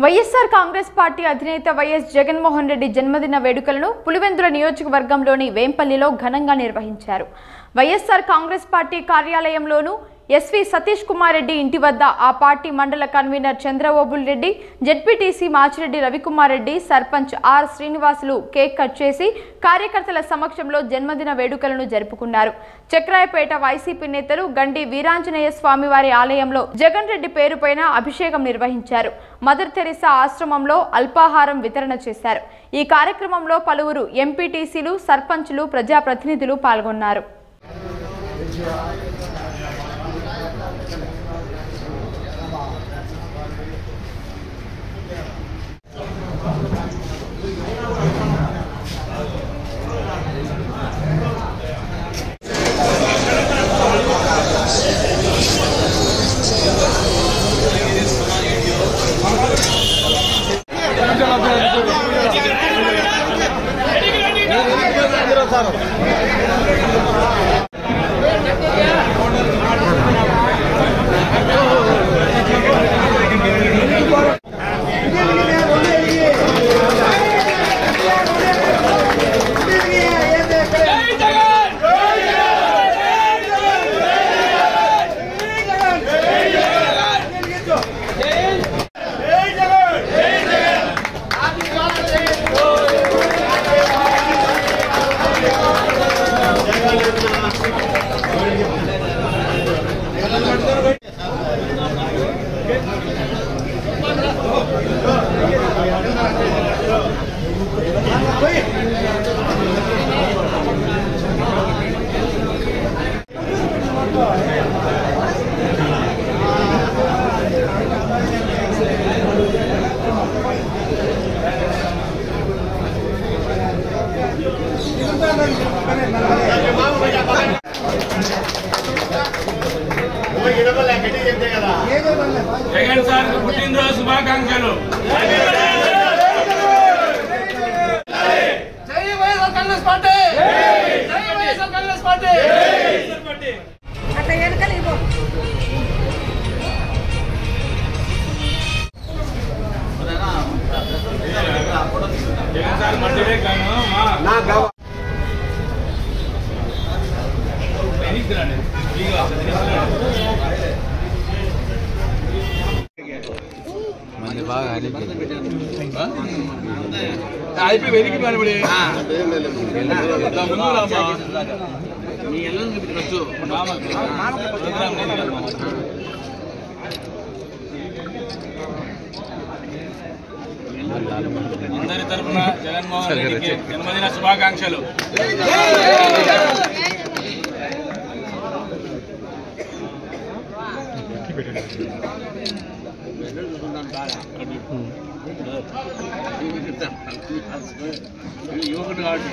YSR Congress party అధినేత YS Jaganmohan Reddy జన్మదిన వేడుకలను పులివెందుల నియోజకవర్గంలోని వేంపల్లిలో ఘనంగా నిర్వహించారు. వైఎస్ఆర్ కాంగ్రెస్ పార్టీ కార్యాలయంలోను ఎస్వి సతీష్ కుమార్ రెడ్డి ఇంటి వద్ద ఆ పార్టీ మండల convener Chandrababu Reddy, ZPTC Machireddy Ravikumar Reddy, sarpanch R Srinivasulu cake cut చేసి కార్యకర్తల సమక్షంలో జన్మదిన వేడుకలను జరుపుకున్నారు. చక్రాయపేట వైసీపీ నేతలు గండి వీరాంజనేయ స్వామివారి ఆలయంలో జగన్ రెడ్డి పేరుపైన అభిషేకం నిర్వహించారు. మదర్ తెరిసా ఆశ్రమంలో అల్పాహారం వితరణ చేశారు. ఈ కార్యక్రమంలో పలువురు ఎంపీటీసీలు, సర్పంచ్లు, ప్రజాప్రతినిధులు పాల్గొన్నారు. జగన్ సార్ పుట్టినరోజు శుభాకాంక్షలు. జై వైఎస్ఆర్ కాంగ్రెస్ పార్టీ, జై YSR Congress party. Jagan sir birthday కాను అయిపోయి వెనక్కి పనిపడి ముందు రామా నీ ఎల్లని చూపించవచ్చు. అందరి తరఫున జగన్మోహన్ రెడ్డికి జన్మదిన శుభాకాంక్షలు. యువకుడు కాబట్టి